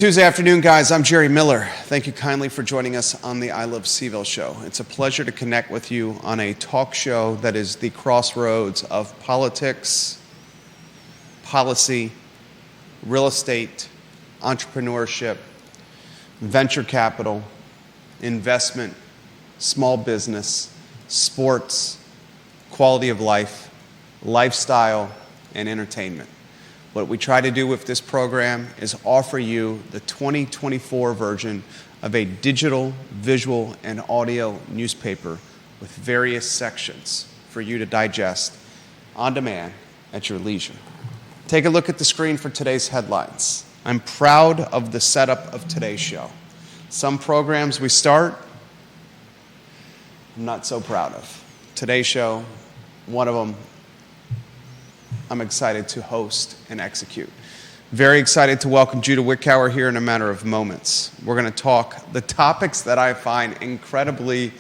Tuesday afternoon, guys. I'm Jerry Miller. Thank you kindly for joining us on the I Love CVille Show. It's a pleasure to connect with you on a talk show that is the crossroads of politics, policy, real estate, entrepreneurship, venture capital, investment, small business, sports, quality of life, lifestyle, and entertainment. What we try to do with this program is offer you the 2024 version of a digital, visual, and audio newspaper with various sections for you to digest on demand at your leisure. Take a look at the screen for today's headlines. I'm proud of the setup of today's show. Some programs we start, I'm not so proud of. Today's show, one of them, I'm excited to host and execute. Very excited to welcome Judah Wickower here in a matter of moments. We're going to talk the topics that I find incredibly,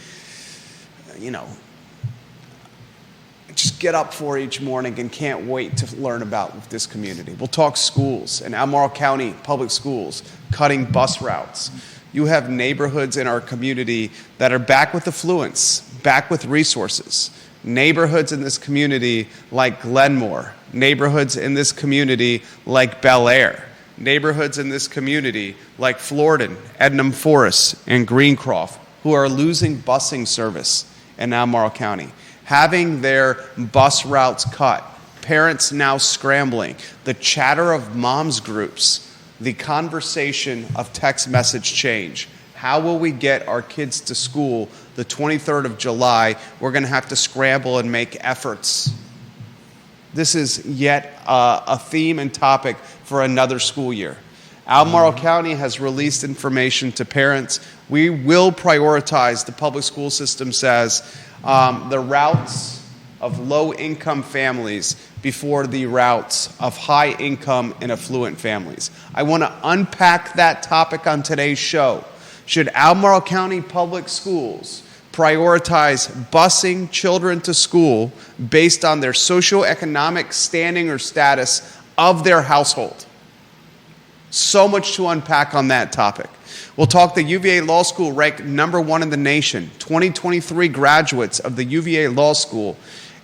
just get up for each morning and can't wait to learn about with this community. We'll talk schools and Albemarle County Public Schools, cutting bus routes. You have neighborhoods in our community that are back with affluence, back with resources. Neighborhoods in this community like Glenmore, neighborhoods in this community like Bel Air, neighborhoods in this community like Floridan, Ednam Forest, and Greencroft, who are losing busing service in Albemarle County, having their bus routes cut, parents now scrambling, the chatter of moms groups, the conversation of text message change. How will we get our kids to school the 23rd of July? We're going to have to scramble and make efforts. This is yet a theme and topic for another school year. Albemarle County has released information to parents. We will prioritize, the public school system says, the routes of low-income families before the routes of high-income and affluent families. I want to unpack that topic on today's show. Should Albemarle County Public Schools prioritize busing children to school based on their socioeconomic standing or status of their household? So much to unpack on that topic. We'll talk the UVA Law School ranked number 1 in the nation. 2023 graduates of the UVA Law School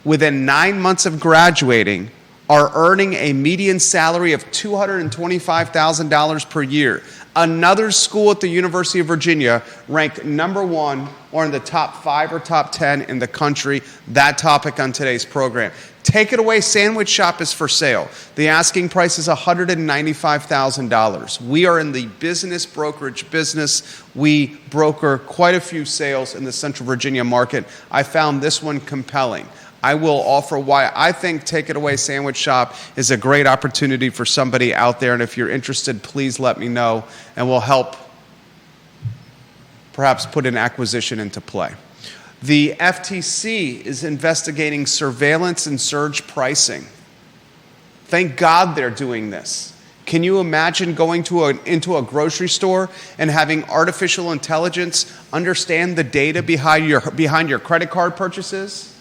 within 9 months of graduating are earning a median salary of $225,000 per year. Another school at the University of Virginia ranked number 1 or in the top 5 or top 10 in the country. That topic on today's program. Take It Away Sandwich Shop is for sale. The asking price is $195,000. We are in the business brokerage business. We broker quite a few sales in the Central Virginia market. I found this one compelling. I will offer why I think Take It Away Sandwich Shop is a great opportunity for somebody out there. And if you're interested, please let me know, and we'll help perhaps put an acquisition into play. The FTC is investigating surveillance and surge pricing. Thank God they're doing this. Can you imagine going into a grocery store and having artificial intelligence understand the data behind your credit card purchases?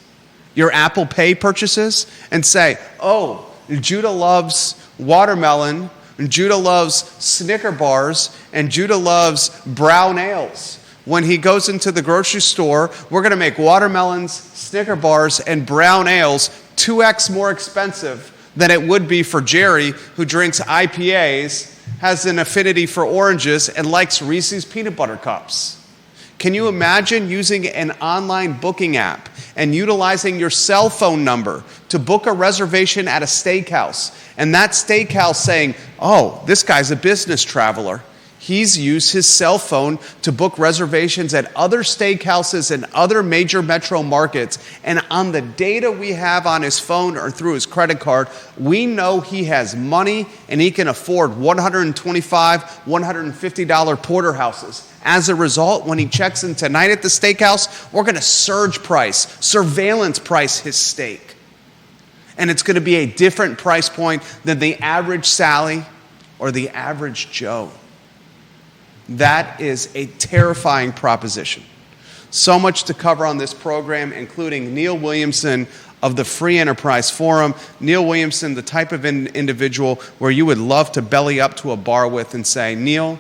Your Apple Pay purchases, and say, oh, Judah loves watermelon, and Judah loves Snicker bars, and Judah loves brown ales. When he goes into the grocery store, we're going to make watermelons, Snicker bars, and brown ales 2x more expensive than it would be for Jerry, who drinks IPAs, has an affinity for oranges, and likes Reese's peanut butter cups. Can you imagine using an online booking app and utilizing your cell phone number to book a reservation at a steakhouse, and that steakhouse saying, oh, this guy's a business traveler. He's used his cell phone to book reservations at other steakhouses and other major metro markets, and on the data we have on his phone or through his credit card, we know he has money and he can afford $125, $150 porterhouses. As a result, when he checks in tonight at the steakhouse, we're going to surveillance price his steak. And it's going to be a different price point than the average Sally or the average Joe. That is a terrifying proposition. So much to cover on this program, including Neil Williamson of the Free Enterprise Forum. Neil Williamson, the type of individual where you would love to belly up to a bar with and say, Neil,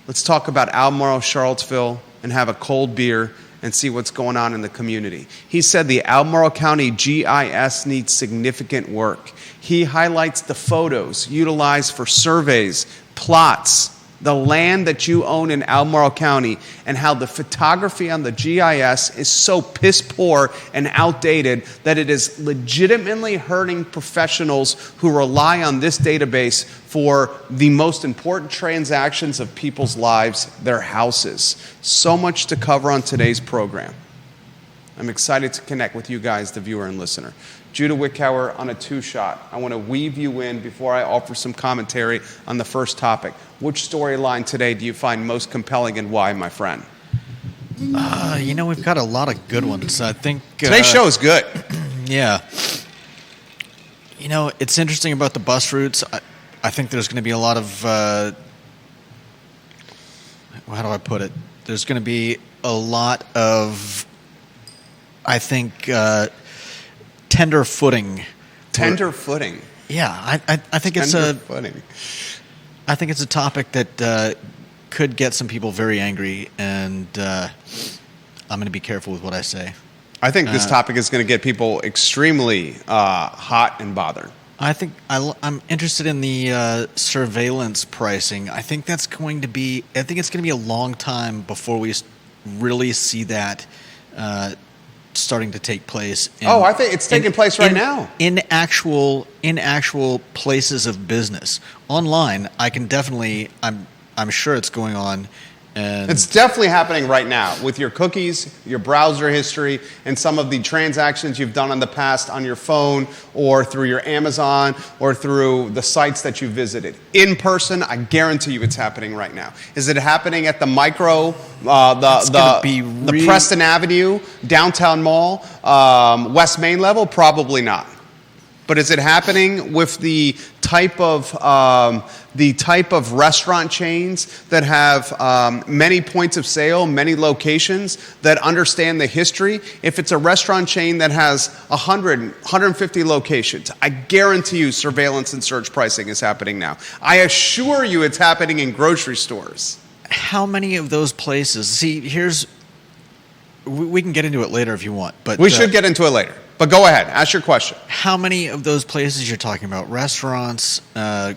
let's talk about Albemarle, Charlottesville, and have a cold beer and see what's going on in the community. He said the Albemarle County GIS needs significant work. He highlights the photos utilized for surveys, plots, the land that you own in Albemarle County, and how the photography on the GIS is so piss poor and outdated that it is legitimately hurting professionals who rely on this database for the most important transactions of people's lives, their houses. So much to cover on today's program. I'm excited to connect with you guys, the viewer and listener. Judah Wickhauer on a two-shot. I want to weave you in before I offer some commentary on the first topic. Which storyline today do you find most compelling and why, my friend? We've got a lot of good ones. I think today's show is good. Yeah. It's interesting about the bus routes. I think there's going to be a lot of how do I put it? There's going to be a lot of, I think, tender footing. Tender footing. Yeah, I think it's footing. I think it's a topic that could get some people very angry, and I'm going to be careful with what I say. I think this topic is going to get people extremely hot and bothered. I think I'm interested in the surveillance pricing. I think it's going to be a long time before we really see that starting to take place. I think it's taking place right now. In actual places of business. Online, I'm sure it's going on. And it's definitely happening right now with your cookies, your browser history, and some of the transactions you've done in the past on your phone or through your Amazon or through the sites that you visited. In person, I guarantee you it's happening right now. Is it happening at the Micro, the Preston Avenue, Downtown Mall, West Main level? Probably not. But is it happening with the type of restaurant chains that have many points of sale, many locations, that understand the history? If it's a restaurant chain that has 100, 150 locations, I guarantee you surveillance and surge pricing is happening now. I assure you it's happening in grocery stores. How many of those places? See, we can get into it later if you want. But we should get into it later. But go ahead, ask your question. How many of those places you're talking about, restaurants,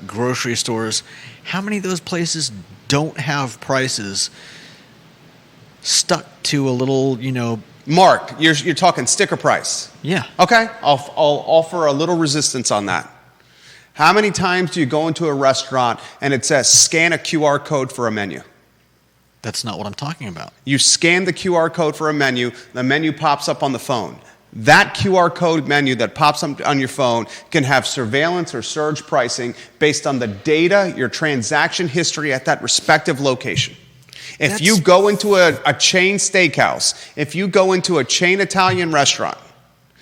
grocery stores, how many of those places don't have prices stuck to a little, Mark, you're talking sticker price. Yeah. Okay, I'll offer a little resistance on that. How many times do you go into a restaurant and it says scan a QR code for a menu? That's not what I'm talking about. You scan the QR code for a menu, the menu pops up on the phone. That QR code menu that pops up on your phone can have surveillance or surge pricing based on the data, your transaction history at that respective location. If you go into a chain steakhouse, if you go into a chain Italian restaurant,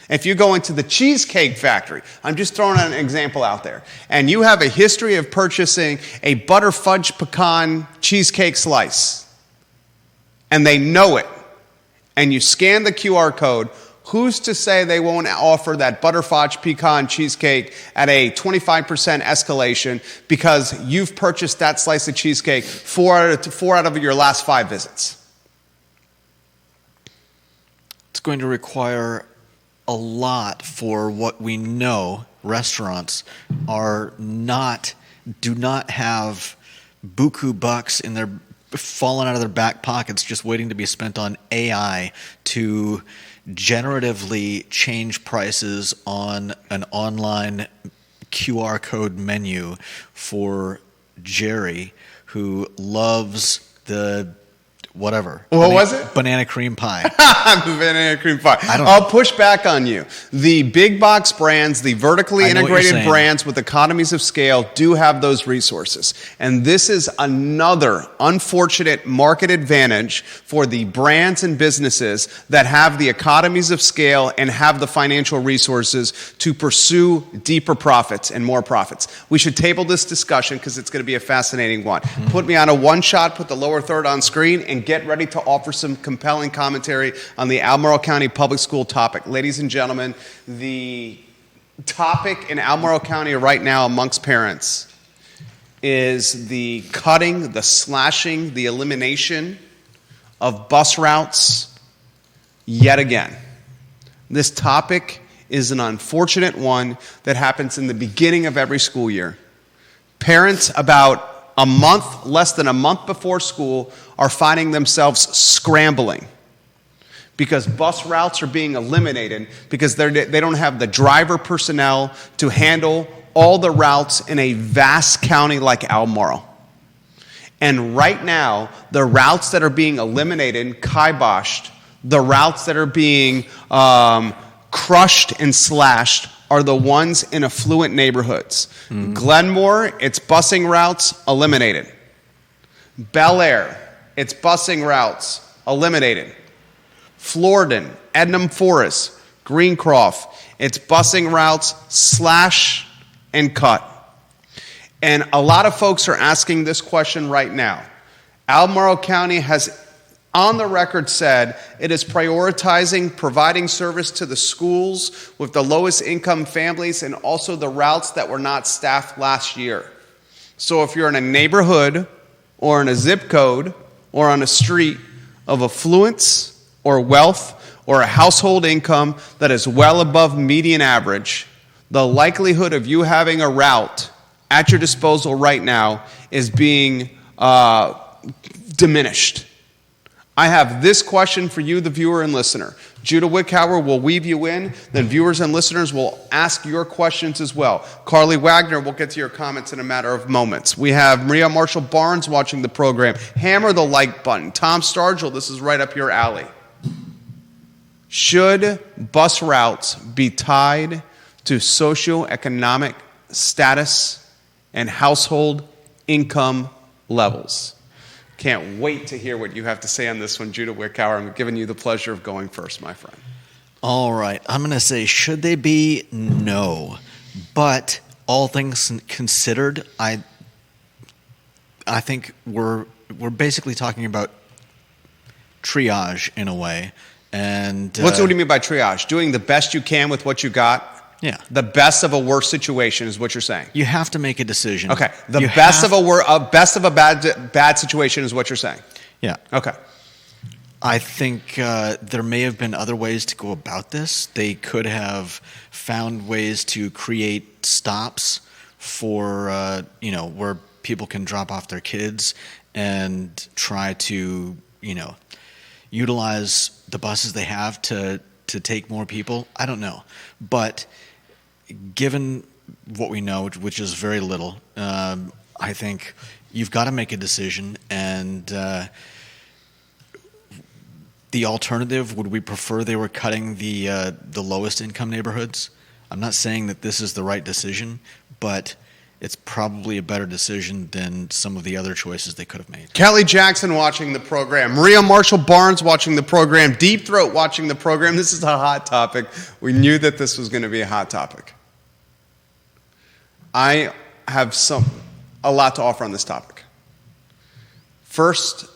if you go into the Cheesecake Factory, I'm just throwing an example out there, and you have a history of purchasing a butter fudge pecan cheesecake slice, and they know it, and you scan the QR code, who's to say they won't offer that butterfudge pecan cheesecake at a 25% escalation because you've purchased that slice of cheesecake four out of your last 5 visits? It's going to require a lot for what we know restaurants do not have buku bucks in their falling out of their back pockets just waiting to be spent on AI to generatively change prices on an online QR code menu for Jerry, who loves the whatever. What was it? Banana cream pie. Banana cream pie. I'll push back on you. The big box brands, the vertically integrated brands with economies of scale do have those resources. And this is another unfortunate market advantage for the brands and businesses that have the economies of scale and have the financial resources to pursue deeper profits and more profits. We should table this discussion because it's going to be a fascinating one. Put me on a one shot, put the lower third on screen, and get ready to offer some compelling commentary on the Albemarle County Public School topic. Ladies and gentlemen, the topic in Albemarle County right now amongst parents is the cutting, the slashing, the elimination of bus routes yet again. This topic is an unfortunate one that happens in the beginning of every school year. Parents about a month, less than a month before school, are finding themselves scrambling because bus routes are being eliminated because they don't have the driver personnel to handle all the routes in a vast county like Albemarle. And right now, the routes that are being eliminated, kiboshed, the routes that are being crushed and slashed are the ones in affluent neighborhoods. Glenmore, its busing routes eliminated. Bel Air, its busing routes eliminated. Floridan, Ednam Forest, Greencroft, its busing routes slashed and cut. And a lot of folks are asking this question right now. Albemarle County has on the record said it is prioritizing providing service to the schools with the lowest income families and also the routes that were not staffed last year. So if you're in a neighborhood or in a zip code or on a street of affluence or wealth or a household income that is well above median average, the likelihood of you having a route at your disposal right now is being diminished. I have this question for you, the viewer and listener. Judah Wickhauer will weave you in, then viewers and listeners will ask your questions as well. Carly Wagner will get to your comments in a matter of moments. We have Maria Marshall Barnes watching the program. Hammer the like button. Tom Stargell, this is right up your alley. Should bus routes be tied to socioeconomic status and household income levels? Can't wait to hear what you have to say on this one, Judah Wickhauer. I'm giving you the pleasure of going first, my friend. All right. I'm going to say, should they be? No. But all things considered, I think we're basically talking about triage in a way. And what do you mean by triage? Doing the best you can with what you got? Yeah. The best of a worse situation is what you're saying. You have to make a decision. Okay. The best of a bad situation is what you're saying. Yeah. Okay. I think there may have been other ways to go about this. They could have found ways to create stops for where people can drop off their kids and try to utilize the buses they have to take more people. I don't know, but given what we know, which is very little, I think you've got to make a decision. And the alternative, would we prefer they were cutting the lowest income neighborhoods? I'm not saying that this is the right decision, but it's probably a better decision than some of the other choices they could have made. Kelly Jackson watching the program. Maria Marshall Barnes watching the program. Deep Throat watching the program. This is a hot topic. We knew that this was going to be a hot topic. I have a lot to offer on this topic. First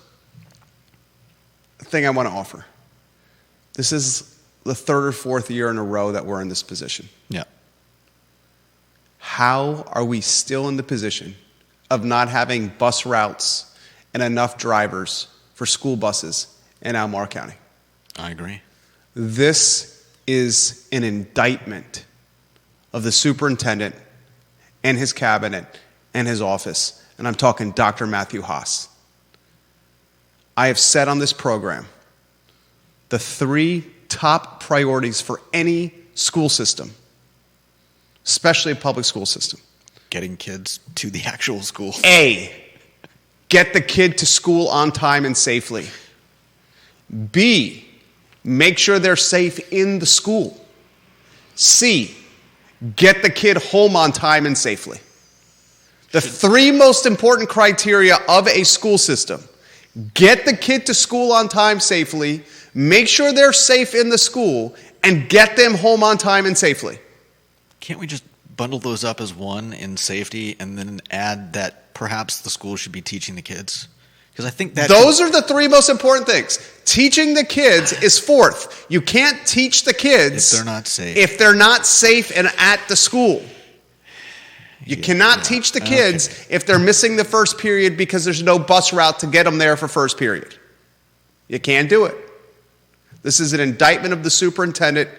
thing I want to offer. This is the third or fourth year in a row that we're in this position. Yeah. How are we still in the position of not having bus routes and enough drivers for school buses in Albemarle County? I agree. This is an indictment of the superintendent and his cabinet and his office, and I'm talking Dr. Matthew Haas. I have said on this program the three top priorities for any school system, especially a public school system. Getting kids to the actual school. A, get the kid to school on time and safely. B, make sure they're safe in the school. C, get the kid home on time and safely. The three most important criteria of a school system: get the kid to school on time safely, make sure they're safe in the school, and get them home on time and safely. Can't we just bundle those up as one in safety and then add that perhaps the school should be teaching the kids? Because I think that those are the three most important things. Teaching the kids is fourth. You can't teach the kids if they're not safe. If they're not safe and at the school. You cannot teach the kids if they're missing the first period because there's no bus route to get them there for first period. You can't do it. This is an indictment of the superintendent,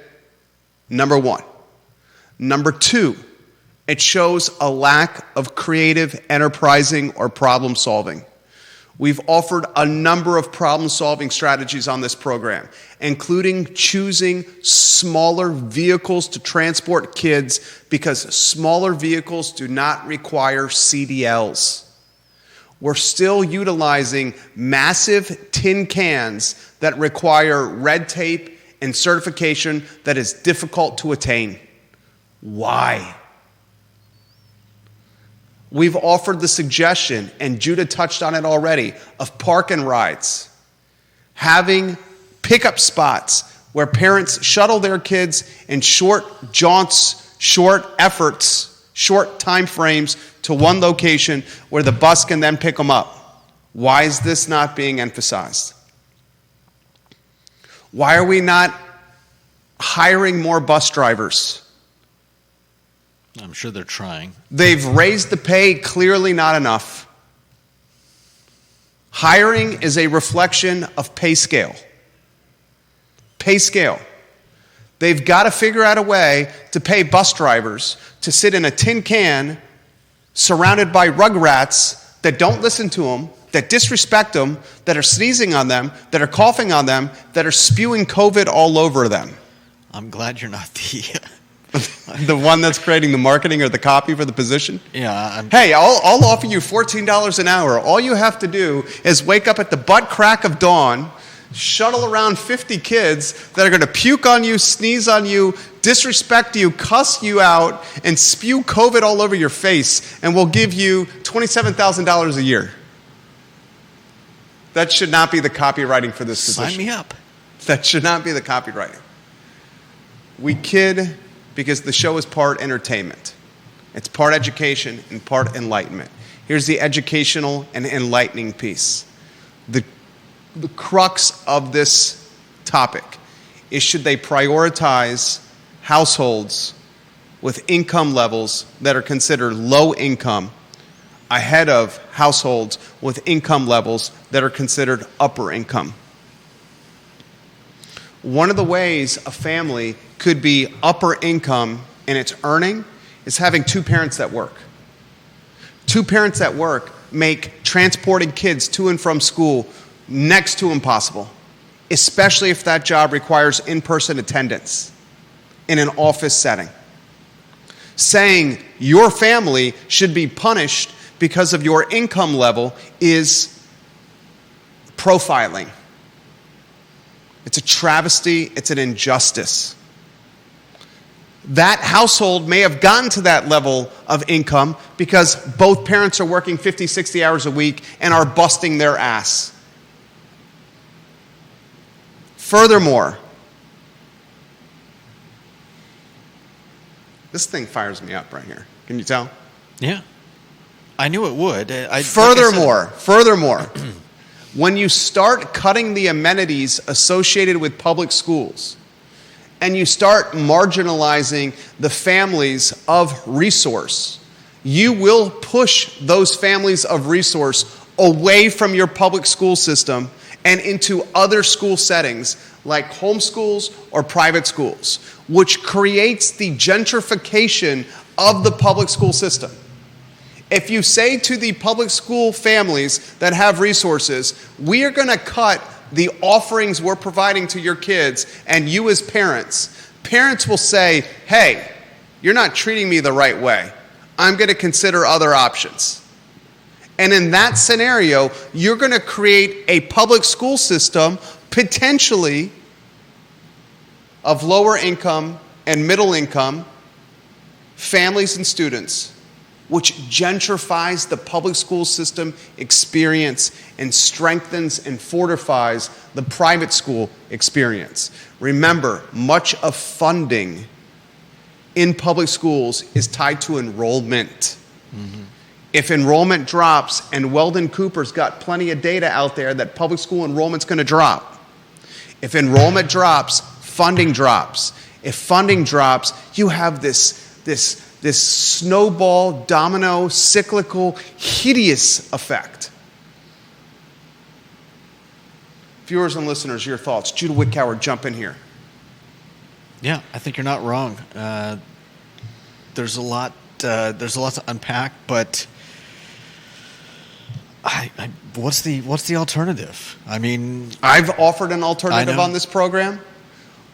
number one. Number two, it shows a lack of creative, enterprising, or problem solving. We've offered a number of problem-solving strategies on this program, including choosing smaller vehicles to transport kids because smaller vehicles do not require CDLs. We're still utilizing massive tin cans that require red tape and certification that is difficult to attain. Why? We've offered the suggestion, and Judah touched on it already, of park and rides. Having pickup spots where parents shuttle their kids in short jaunts, short efforts, short time frames to one location where the bus can then pick them up. Why is this not being emphasized? Why are we not hiring more bus drivers? I'm sure they're trying. They've raised the pay, clearly not enough. Hiring is a reflection of pay scale. Pay scale. They've got to figure out a way to pay bus drivers to sit in a tin can surrounded by rugrats that don't listen to them, that disrespect them, that are sneezing on them, that are coughing on them, that are spewing COVID all over them. I'm glad you're not the one that's creating the marketing or the copy for the position? Yeah. Hey, I'll offer you $14 an hour. All you have to do is wake up at the butt crack of dawn, shuttle around 50 kids that are going to puke on you, sneeze on you, disrespect you, cuss you out, and spew COVID all over your face, and we'll give you $27,000 a year. That should not be the copywriting for this position. Sign me up. That should not be the copywriting. We kid because the show is part entertainment. It's part education and part enlightenment. Here's the educational and enlightening piece. The crux of this topic is, should they prioritize households with income levels that are considered low income ahead of households with income levels that are considered upper income? One of the ways a family could be upper income in its earning is having two parents that work. Two parents that work make transporting kids to and from school next to impossible, especially if that job requires in-person attendance in an office setting. Saying your family should be punished because of your income level is profiling. It's a travesty. It's an injustice. That household may have gotten to that level of income because both parents are working 50, 60 hours a week and are busting their ass. Furthermore, this thing fires me up right here. Can you tell? Yeah. I knew it would. Furthermore, when you start cutting the amenities associated with public schools, and you start marginalizing the families of resource, you will push those families of resource away from your public school system and into other school settings like homeschools or private schools, which creates the gentrification of the public school system. If you say to the public school families that have resources, we are going to cut the offerings we're providing to your kids and you as parents, parents will say, hey, you're not treating me the right way. I'm going to consider other options. And in that scenario, you're going to create a public school system potentially of lower income and middle income families and students, which gentrifies the public school system experience and strengthens and fortifies the private school experience. Remember, much of funding in public schools is tied to enrollment. Mm-hmm. If enrollment drops, and Weldon Cooper's got plenty of data out there that public school enrollment's going to drop. If enrollment drops, funding drops. If funding drops, you have this snowball, domino, cyclical, hideous effect. Viewers and listeners, your thoughts. Judah Wickower, jump in here. Yeah, I think you're not wrong. There's a lot to unpack, but what's the alternative? I mean, I've offered an alternative on this program,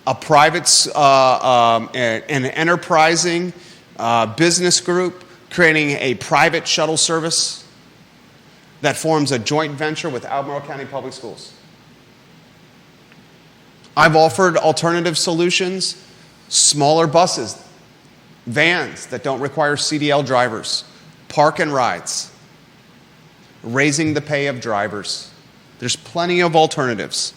a private, an enterprising business group creating a private shuttle service that forms a joint venture with Albemarle County Public Schools. I've offered alternative solutions, smaller buses, vans that don't require CDL drivers, park and rides, raising the pay of drivers. There's plenty of alternatives.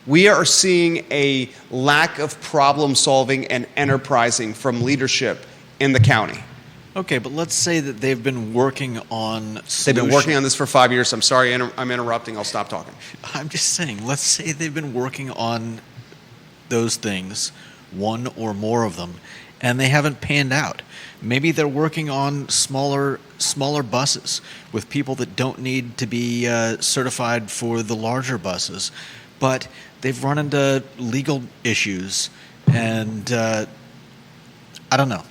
We are seeing a lack of problem solving and enterprising from leadership in the county. Okay, but let's say that they've been working on solutions. They've been working on this for 5 years. I'm sorry I'm interrupting. I'll stop talking. I'm just saying, let's say they've been working on those things, one or more of them, and they haven't panned out. Maybe they're working on smaller buses with people that don't need to be certified for the larger buses, but they've run into legal issues, and I don't know.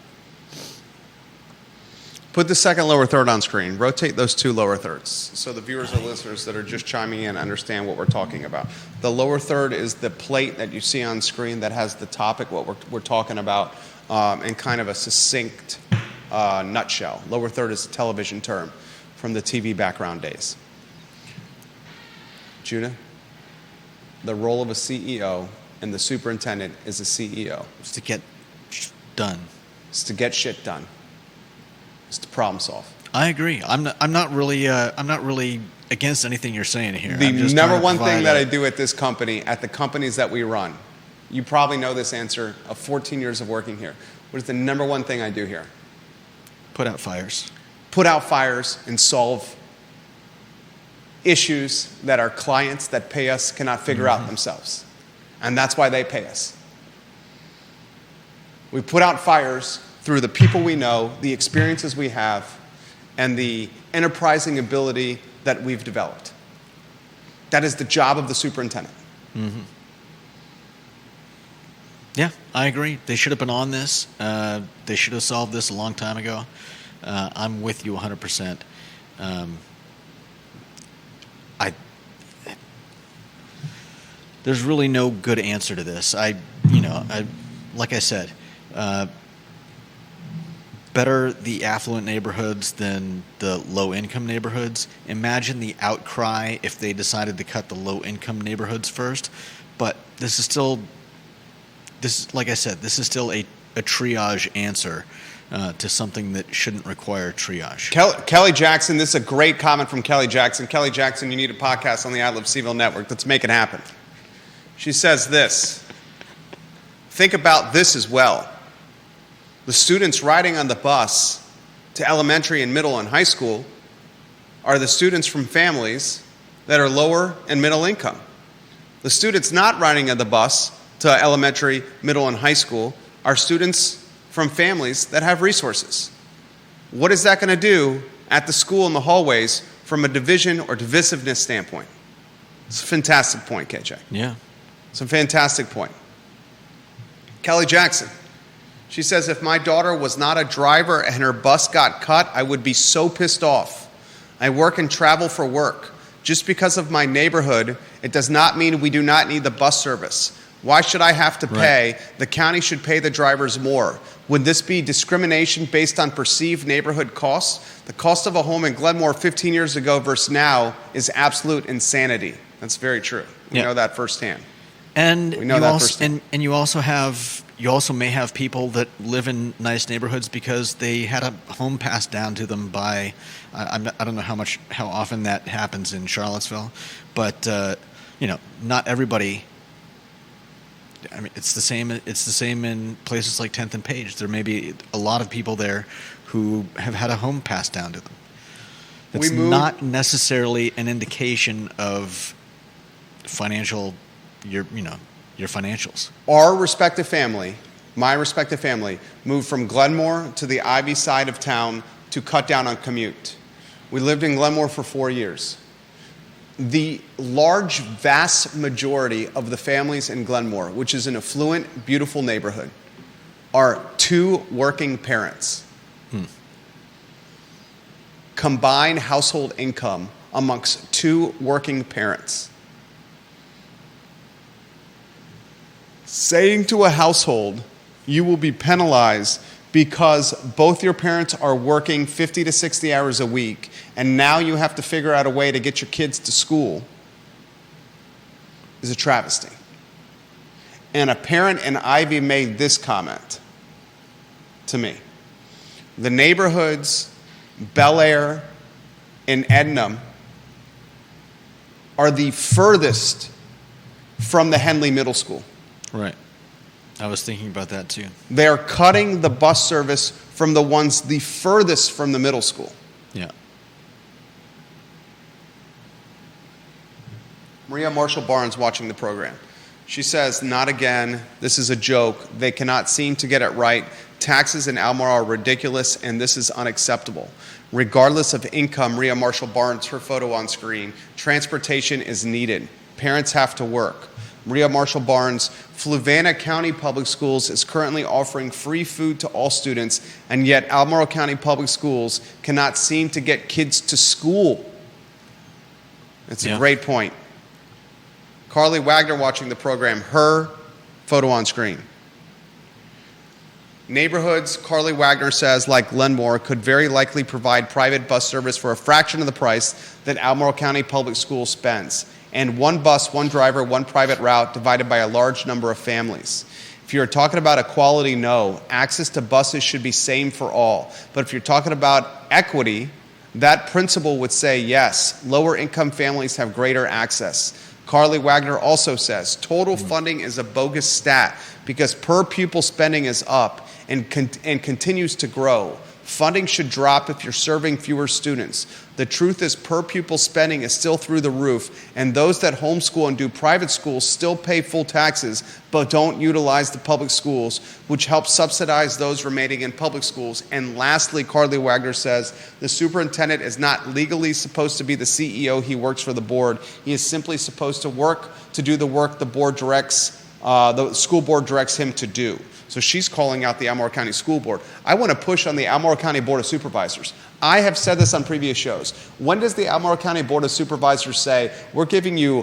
Put the second lower third on screen. Rotate those two lower thirds so the viewers and listeners that are just chiming in understand what we're talking about. The lower third is the plate that you see on screen that has the topic, what we're talking about, in kind of a succinct nutshell. Lower third is a television term from the TV background days. Judah, the role of a CEO and the superintendent is a CEO. It's to get done. It's to get shit done. It's to problem solve. I agree. I'm not really against anything you're saying here. The number one thing that I do at this company, at the companies that we run, you probably know this answer of 14 years of working here. What is the number one thing I do here? Put out fires. Put out fires and solve issues that our clients that pay us cannot figure out themselves. And that's why they pay us. We put out fires through the people we know, the experiences we have, and the enterprising ability that we've developed. That is the job of the superintendent. Mm-hmm. Yeah, I agree. They should have been on this. They should have solved this a long time ago. I'm with you 100%. There's really no good answer to this. Like I said, better the affluent neighborhoods than the low-income neighborhoods. Imagine the outcry if they decided to cut the low-income neighborhoods first. But this is still, like I said, this is still a triage answer to something that shouldn't require triage. Kelly Jackson, this is a great comment from Kelly Jackson. Kelly Jackson, you need a podcast on the I Love CVille Network. Let's make it happen. She says this. Think about this as well. The students riding on the bus to elementary and middle and high school are the students from families that are lower and middle income. The students not riding on the bus to elementary, middle, and high school are students from families that have resources. What is that going to do at the school in the hallways from a division or divisiveness standpoint? It's a fantastic point, KJ. Yeah. It's a fantastic point. Kelly Jackson. She says, if my daughter was not a driver and her bus got cut, I would be so pissed off. I work and travel for work. Just because of my neighborhood, it does not mean we do not need the bus service. Why should I have to pay? Right. The county should pay the drivers more. Would this be discrimination based on perceived neighborhood costs? The cost of a home in Glenmore 15 years ago versus now is absolute insanity. That's very true. We know that firsthand. And you also may have people that live in nice neighborhoods because they had a home passed down to them by, I don't know how often that happens in Charlottesville, but not everybody. I mean, it's the same in places like 10th and Page. There may be a lot of people there who have had a home passed down to them. That's not necessarily an indication of your financials. Our respective family, my respective family, moved from Glenmore to the Ivy side of town to cut down on commute. We lived in Glenmore for 4 years. The vast majority of the families in Glenmore, which is an affluent, beautiful neighborhood, are 2 working parents. Combined household income amongst 2 working parents. Saying to a household, you will be penalized because both your parents are working 50 to 60 hours a week, and now you have to figure out a way to get your kids to school, is a travesty. And a parent in Ivy made this comment to me. The neighborhoods, Bel Air and Ednam, are the furthest from the Henley Middle School. Right. I was thinking about that too. They are cutting the bus service from the ones the furthest from the middle school. Yeah. Maria Marshall Barnes watching the program. She says, not again. This is a joke. They cannot seem to get it right. Taxes in Albemarle are ridiculous, and this is unacceptable. Regardless of income, Maria Marshall Barnes, her photo on screen, transportation is needed. Parents have to work. Maria Marshall Barnes, Fluvanna County Public Schools is currently offering free food to all students, and yet Albemarle County Public Schools cannot seem to get kids to school. It's a great point. Carly Wagner watching the program, her photo on screen. Neighborhoods, Carly Wagner says, like Glenmore, could very likely provide private bus service for a fraction of the price that Albemarle County Public Schools spends. And 1 bus, 1 driver, 1 private route divided by a large number of families. If you're talking about equality, no. Access to buses should be same for all. But if you're talking about equity, that principle would say yes. Lower income families have greater access. Carly Wagner also says, total funding is a bogus stat because per pupil spending is up and continues to grow. Funding should drop if you're serving fewer students. The truth is per pupil spending is still through the roof, and those that homeschool and do private schools still pay full taxes but don't utilize the public schools, which helps subsidize those remaining in public schools. And lastly, Carly Wagner says, the superintendent is not legally supposed to be the CEO. He works for the board. He is simply supposed to do the work the board directs, the school board directs him to do. So she's calling out the Albemarle County School Board. I want to push on the Albemarle County Board of Supervisors. I have said this on previous shows. When does the Albemarle County Board of Supervisors say, we're giving you,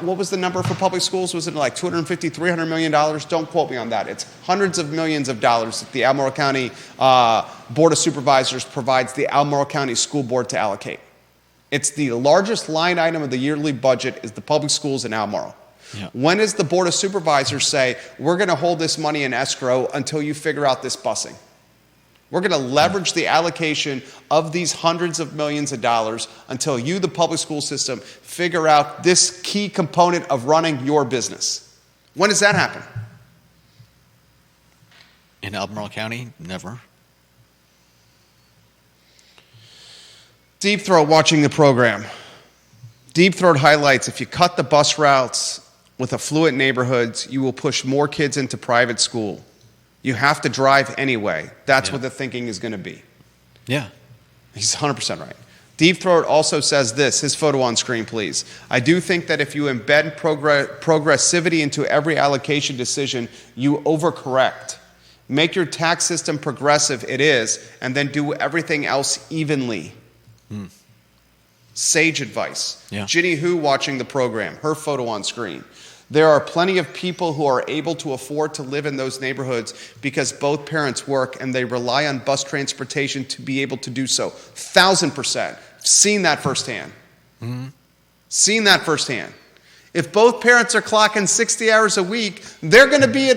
what was the number for public schools? Was it like $250, $300 million? Don't quote me on that. It's hundreds of millions of dollars that the Albemarle County Board of Supervisors provides the Albemarle County School Board to allocate. It's the largest line item of the yearly budget is the public schools in Albemarle. Yeah. When does the Board of Supervisors say, we're going to hold this money in escrow until you figure out this busing? We're going to leverage the allocation of these hundreds of millions of dollars until you, the public school system, figure out this key component of running your business. When does that happen? In Albemarle County, never. Deep Throat watching the program. Deep Throat highlights, if you cut the bus routes with affluent neighborhoods, you will push more kids into private school. You have to drive anyway. That's what the thinking is going to be. Yeah. He's 100% right. Deep Throat also says this, his photo on screen, please. I do think that if you embed progressivity into every allocation decision, you overcorrect. Make your tax system progressive, it is, and then do everything else evenly. Sage advice. Yeah. Ginny Hu watching the program, her photo on screen. There are plenty of people who are able to afford to live in those neighborhoods because both parents work and they rely on bus transportation to be able to do so. 1,000%. Seen that firsthand. Seen that firsthand. If both parents are clocking 60 hours a week, they're going to be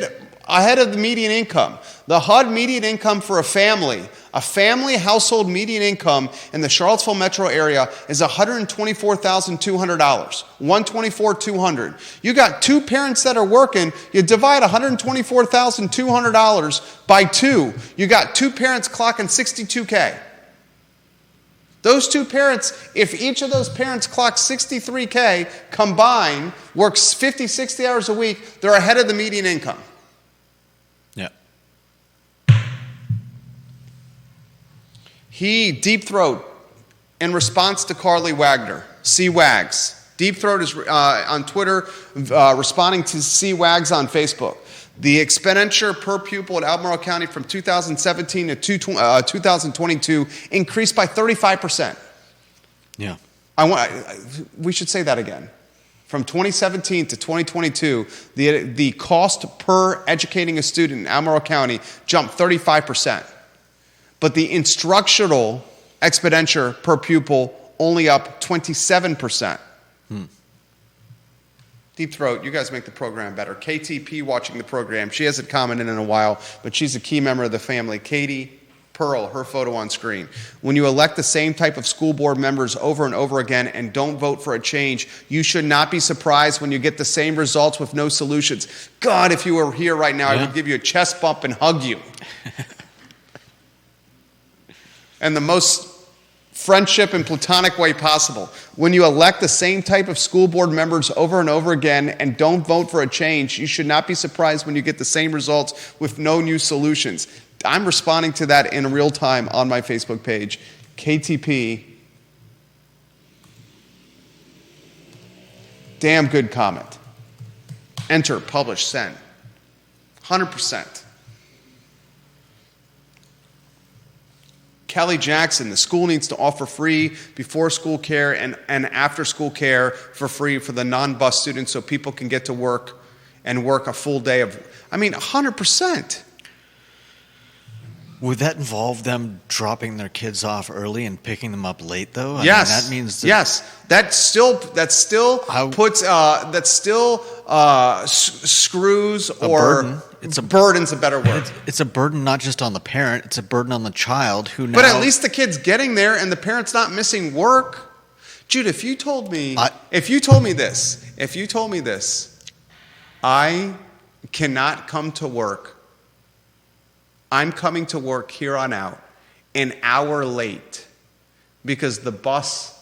ahead of the median income. The HUD median income for a family household median income in the Charlottesville metro area is $124,200. $124,200. You got 2 parents that are working, you divide $124,200 by 2. You got 2 parents clocking $62K. Those two parents, if each of those parents clocks $63K combined, works 50, 60 hours a week, they're ahead of the median income. Yeah. Deep Throat, in response to Carly Wagner, C-Wags. Deep Throat is on Twitter, responding to C-Wags on Facebook. The expenditure per pupil at Albemarle County from 2017 to 2022 increased by 35%. Yeah. We should say that again. From 2017 to 2022, the cost per educating a student in Albemarle County jumped 35%. But the instructional expenditure per pupil only up 27%. Deep Throat, you guys make the program better. KTP watching the program. She hasn't commented in a while, but she's a key member of the family. Katie Pearl, her photo on screen. When you elect the same type of school board members over and over again and don't vote for a change, you should not be surprised when you get the same results with no solutions. God, if you were here right now, I would give you a chest bump and hug you. And the most friendship and platonic way possible. When you elect the same type of school board members over and over again and don't vote for a change, you should not be surprised when you get the same results with no new solutions. I'm responding to that in real time on my Facebook page. KTP. Damn good comment. Enter, publish, send. 100%. Kelly Jackson, the school needs to offer free before school care and after school care for free for the non-bus students so people can get to work and work a full day of, 100%. Would that involve them dropping their kids off early and picking them up late, though? Yes. That means that that still screws or burden. Burden's a better word. It's a burden not just on the parent; it's a burden on the child who now. But at least the kid's getting there, and the parent's not missing work. Jude, if you told me this, I cannot come to work. I'm coming to work here on out an hour late because the bus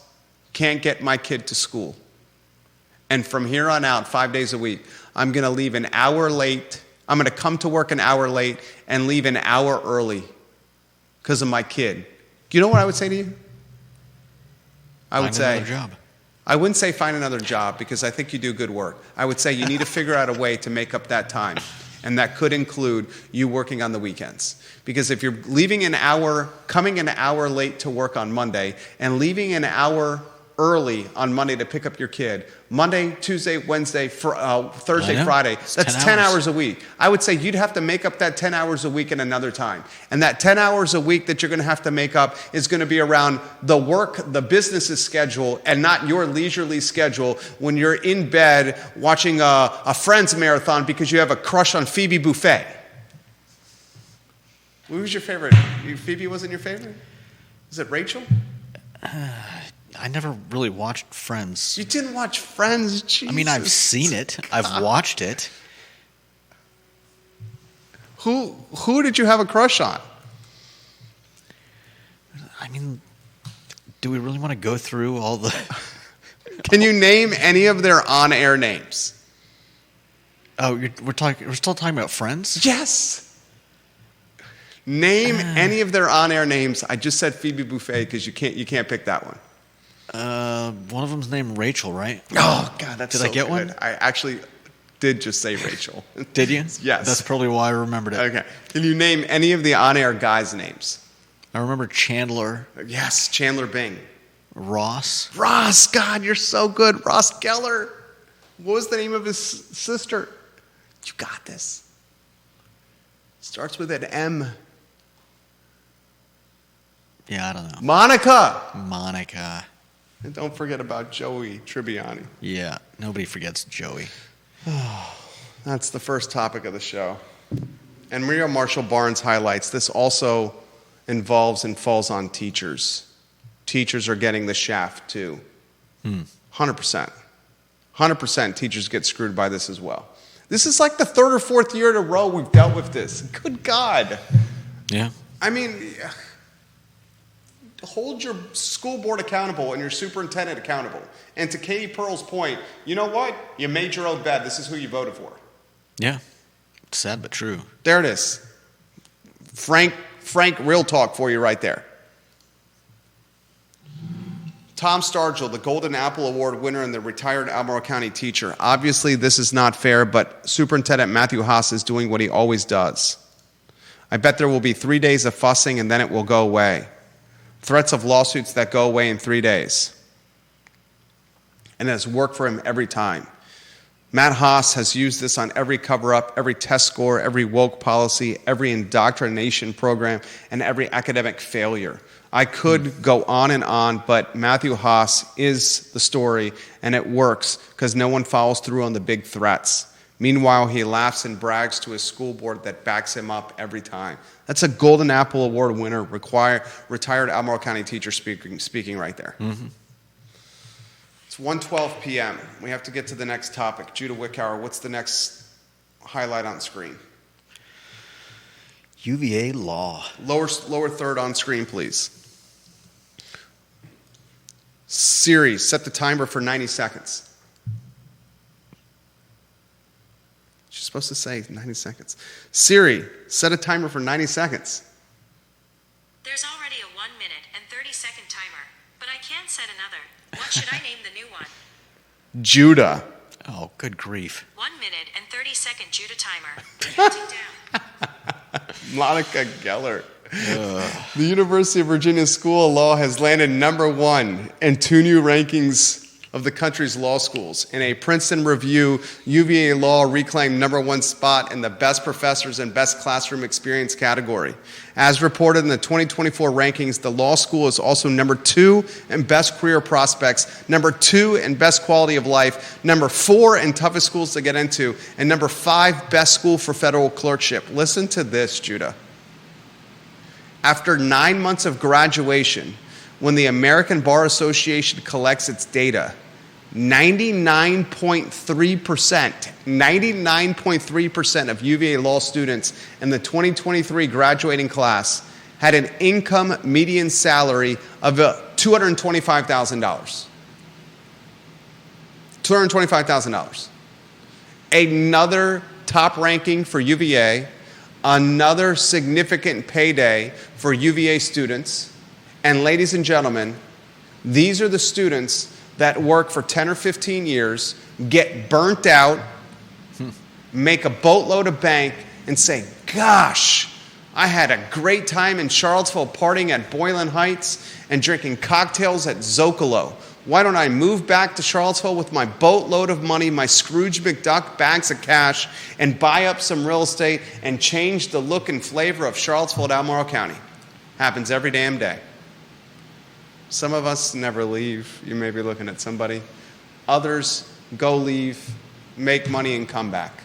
can't get my kid to school. And from here on out, 5 days a week, I'm going to leave an hour late. I'm going to come to work an hour late and leave an hour early because of my kid. Do you know what I would say to you? I would say, find another job. I wouldn't say find another job because I think you do good work. I would say you need to figure out a way to make up that time. And that could include you working on the weekends. Because if you're coming an hour late to work on Monday and leaving an hour early on Monday to pick up your kid, Monday, Tuesday, Wednesday, Thursday, Friday, that's 10 hours a week. I would say you'd have to make up that 10 hours a week in another time. And that 10 hours a week that you're going to have to make up is going to be around the business's schedule and not your leisurely schedule when you're in bed watching a Friends marathon because you have a crush on Phoebe Buffay. Who was your favorite? Phoebe wasn't your favorite? Is it Rachel? I never really watched Friends. You didn't watch Friends? Jesus. I've seen it. I've watched it. Who did you have a crush on? Do we really want to go through all the... Can you name any of their on-air names? Oh, we're still talking about Friends? Yes. Name any of their on-air names. I just said Phoebe Buffay because you can't pick that one. One of them's named Rachel, right? Oh, God, that's Did I get good. one? I actually did just say Rachel. Did you? Yes. That's probably why I remembered it. Okay. Can you name any of the on-air guys' names? I remember Chandler. Yes, Chandler Bing. Ross. God, you're so good. Ross Geller. What was the name of his sister? You got this. Starts with an M. Yeah, I don't know. Monica. And don't forget about Joey Tribbiani. Yeah, nobody forgets Joey. That's the first topic of the show. And Maria Marshall Barnes highlights this also involves and falls on teachers. Teachers are getting the shaft too. 100%. 100% teachers get screwed by this as well. This is like the third or fourth year in a row we've dealt with this. Good God. Yeah. hold your school board accountable and your superintendent accountable. And to Katie Pearl's point, you know what? You made your own bed. This is who you voted for. Yeah. Sad but true. There it is. Frank real talk for you right there. Tom Stargell, the Golden Apple Award winner and the retired Albemarle County teacher. Obviously, this is not fair, but Superintendent Matthew Haas is doing what he always does. I bet there will be 3 days of fussing and then it will go away. Threats of lawsuits that go away in 3 days. And it has worked for him every time. Matt Haas has used this on every cover-up, every test score, every woke policy, every indoctrination program, and every academic failure. I could go on, but Matthew Haas is the story, and it works because no one follows through on the big threats. Meanwhile, he laughs and brags to his school board that backs him up every time. That's a Golden Apple Award winner, retired Albemarle County teacher speaking right there. Mm-hmm. It's 1:12 p.m. We have to get to the next topic. Judah Wickower, what's the next highlight on screen? UVA law. Lower third on screen, please. Siri, set the timer for 90 seconds. She's supposed to say 90 seconds. Siri, set a timer for 90 seconds. There's already a 1 minute and 30-second timer, but I can set another. What should I name the new one? Judah. Oh, good grief. 1 minute and 30-second Judah timer. Counting down. Monica Geller. The University of Virginia School of Law has landed #1 in 2 new rankings of the country's law schools. In a Princeton review, UVA Law reclaimed #1 spot in the Best Professors and Best Classroom Experience category. As reported in the 2024 rankings, the law school is also #2 in Best Career Prospects, #2 in Best Quality of Life, #4 in Toughest Schools to Get Into, and #5 Best School for Federal Clerkship. Listen to this, Judah. After 9 months of graduation, when the American Bar Association collects its data, 99.3% of UVA law students in the 2023 graduating class had an income median salary of $225,000. $225,000. Another top ranking for UVA, another significant payday for UVA students. And ladies and gentlemen, these are the students that work for 10 or 15 years, get burnt out, make a boatload of bank, and say, gosh, I had a great time in Charlottesville partying at Boylan Heights and drinking cocktails at Zocalo. Why don't I move back to Charlottesville with my boatload of money, my Scrooge McDuck bags of cash, and buy up some real estate and change the look and flavor of Charlottesville to Albemarle County? Happens every damn day. Some of us never leave. You may be looking at somebody. Others go leave, make money, and come back.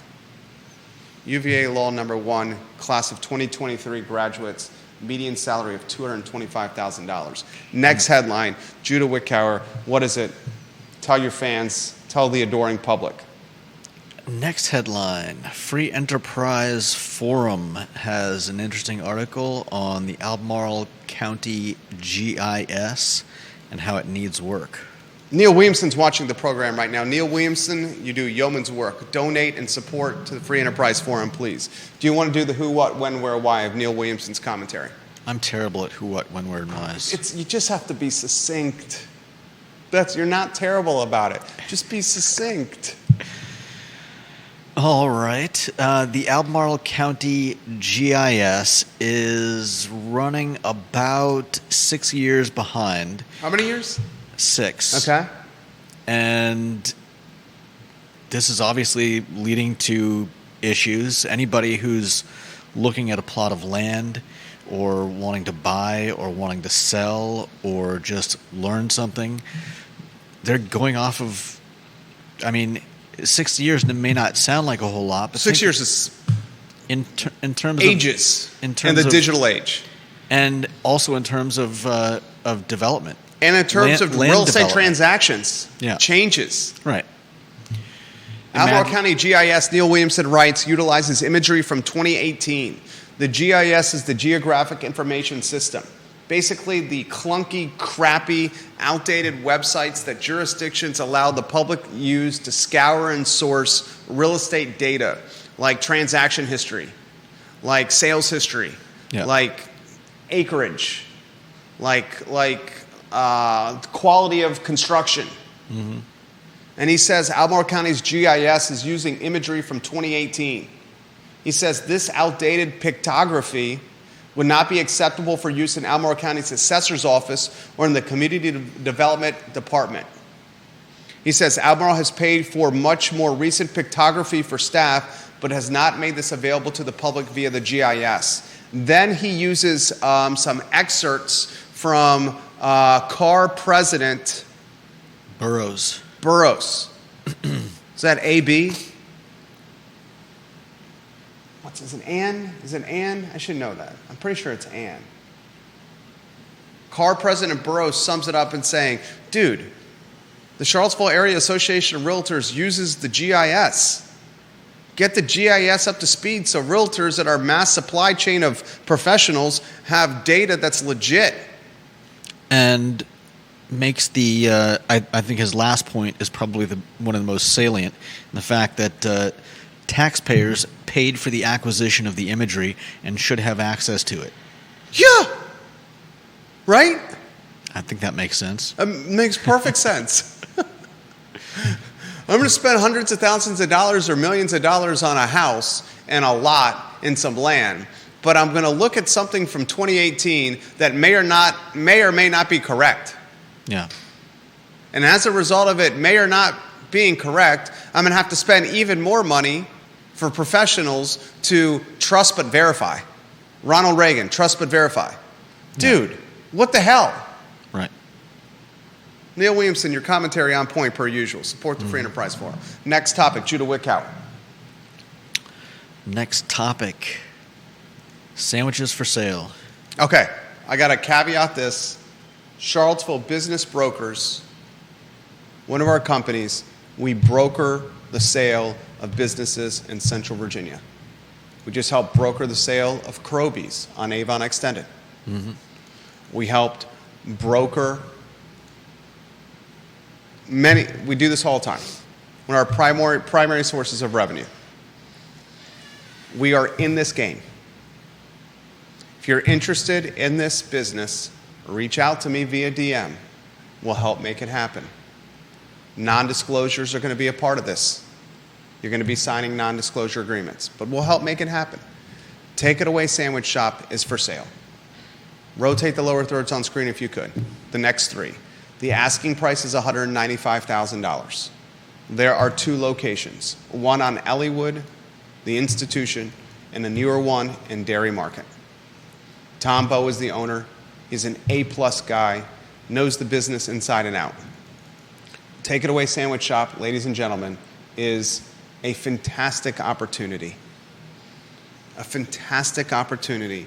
UVA Law #1, class of 2023 graduates, median salary of $225,000. Next headline, Judah Wickower, what is it? Tell your fans, tell the adoring public. Next headline, Free Enterprise Forum has an interesting article on the Albemarle County GIS and how it needs work. Neil Williamson's watching the program right now. Neil Williamson, you do yeoman's work. Donate and support to the Free Enterprise Forum, please. Do you want to do the who, what, when, where, why of Neil Williamson's commentary? I'm terrible at who, what, when, where, and whys. You just have to be succinct. You're not terrible about it. Just be succinct. All right. The Albemarle County GIS is running about 6 years behind. How many years? 6. Okay. And this is obviously leading to issues. Anybody who's looking at a plot of land or wanting to buy or wanting to sell or just learn something, they're going off of, 6 years may not sound like a whole lot, but 6 years is in terms ages of, in terms the of, digital age, and also in terms of development, and in terms of real estate transactions, changes. Right. Albemarle County GIS, Neil Williamson writes, utilizes imagery from 2018. The GIS is the Geographic Information System. Basically, the clunky, crappy, outdated websites that jurisdictions allow the public use to scour and source real estate data, like transaction history, like sales history, like acreage, like quality of construction. Mm-hmm. And he says Albemarle County's GIS is using imagery from 2018. He says this outdated pictography would not be acceptable for use in Albemarle County's assessor's office or in the community development department. He says Albemarle has paid for much more recent pictography for staff, but has not made this available to the public via the GIS. Then he uses some excerpts from CAR President Burroughs. Is that AB? Is it Ann? Is it Ann? I should know that. I'm pretty sure it's Ann. CAR President Burroughs sums it up in saying, dude, the Charlottesville Area Association of Realtors uses the GIS. Get the GIS up to speed so realtors at our mass supply chain of professionals have data that's legit. And makes the, I think his last point is probably one of the most salient, in the fact that taxpayers paid for the acquisition of the imagery and should have access to it. Yeah! Right? I think that makes sense. It makes perfect sense. I'm going to spend hundreds of thousands of dollars or millions of dollars on a house and a lot and some land, but I'm going to look at something from 2018 that may or may not be correct. Yeah. And as a result of it may or not being correct, I'm going to have to spend even more money for professionals to trust but verify. Ronald Reagan, trust but verify. Dude, what the hell? Right. Neil Williamson, your commentary on point per usual. Support the Free Enterprise Forum. Next topic, Judah Wickower. Next topic, sandwiches for sale. Okay, I got to caveat this. Charlottesville Business Brokers, one of our companies, we broker the sale of businesses in Central Virginia. We just helped broker the sale of Kroby's on Avon Extended. Mm-hmm. We helped broker we do this all the time. One of our primary sources of revenue. We are in this game. If you're interested in this business, reach out to me via DM. We'll help make it happen. Non-disclosures are going to be a part of this. You're going to be signing non-disclosure agreements, but we'll help make it happen. Take It Away Sandwich Shop is for sale. Rotate the lower thirds on screen if you could. The next three. The asking price is $195,000. There are 2 locations, one on Elliewood, the institution, and a newer one in Dairy Market. Tom Bowe is the owner. He's an A-plus guy, knows the business inside and out. Take It Away Sandwich Shop, ladies and gentlemen, is a fantastic opportunity. A fantastic opportunity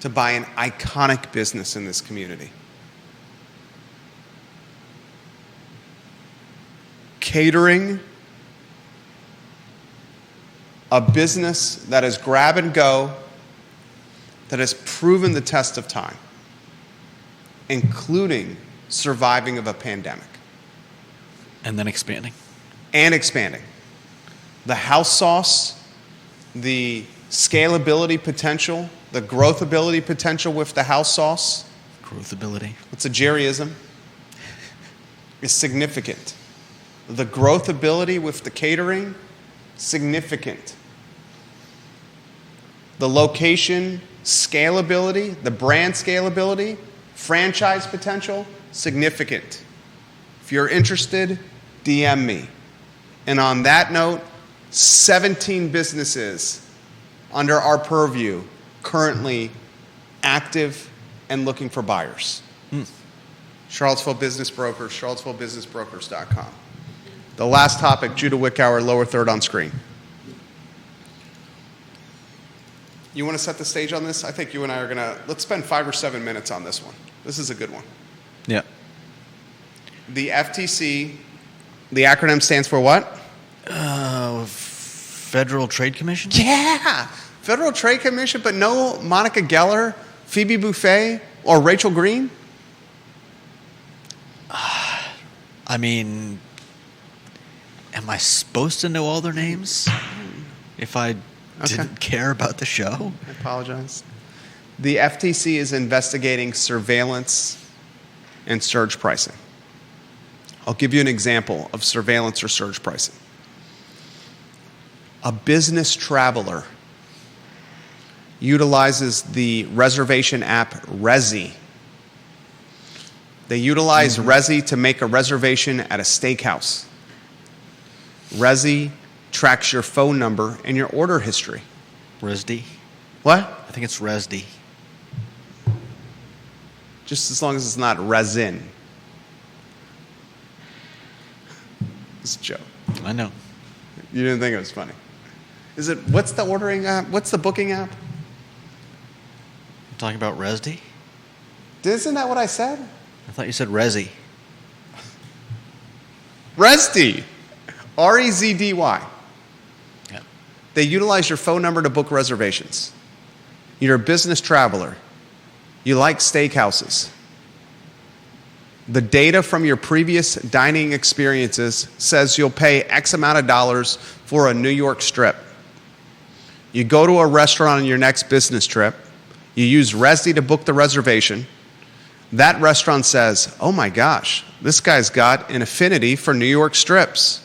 to buy an iconic business in this community. Catering, a business that is grab and go, that has proven the test of time, including surviving of a pandemic. And then expanding. And expanding. The house sauce, the scalability potential, the growth ability potential with the house sauce. Growth ability. It's a Jerryism. Is significant. The growth ability with the catering, significant. The location scalability, the brand scalability, franchise potential, significant. If you're interested, DM me. And on that note, 17 businesses under our purview currently active and looking for buyers. Charlottesville Business Brokers, charlottesvillebusinessbrokers.com. The last topic, Judah Wickower, lower third on screen. You want to set the stage on this? I think you and I are going to, let's spend 5 or 7 minutes on this one. This is a good one. Yeah. The FTC, the acronym stands for what? Federal Trade Commission? Yeah! Federal Trade Commission, but no Monica Geller, Phoebe Buffay, Or Rachel Green? I mean, am I supposed to know all their names if I didn't care about the show? I apologize. The FTC is investigating surveillance and surge pricing. I'll give you an example of surveillance or surge pricing. A business traveler utilizes the reservation app Resy. They utilize Resy to make a reservation at a steakhouse. Resy tracks your phone number and your order history. Resdy? What? I think it's Resdy. Just as long as it's not resin. It's a joke. I know. You didn't think it was funny. What's the ordering app? What's the booking app? I'm talking about Resdy? Isn't that what I said? I thought you said Resi. Resdy. R-E-Z-D-Y. Yeah. They utilize your phone number to book reservations. You're a business traveler. You like steakhouses. The data from your previous dining experiences says you'll pay X amount of dollars for a New York strip. You go to a restaurant on your next business trip. You use Resdy to book the reservation. That restaurant says, oh my gosh, this guy's got an affinity for New York strips.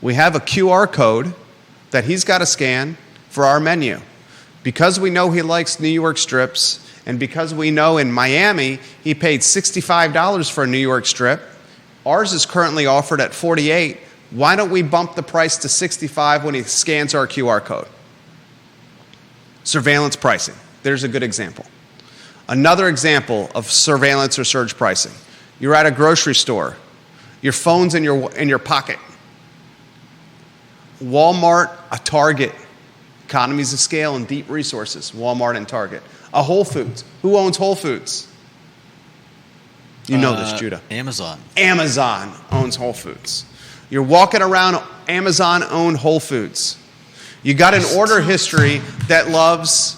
We have a QR code that he's got to scan for our menu. Because we know he likes New York strips, and because we know in Miami he paid $65 for a New York strip, ours is currently offered at $48. Why don't we bump the price to $65 when he scans our QR code? Surveillance pricing. There's a good example. Another example of surveillance or surge pricing. You're at a grocery store. Your phone's in your pocket. Walmart, a Target. Economies of scale and deep resources. Walmart and Target. A Whole Foods. Who owns Whole Foods? You know this, Judah. Amazon. Amazon owns Whole Foods. You're walking around Amazon-owned Whole Foods. You got an order history that loves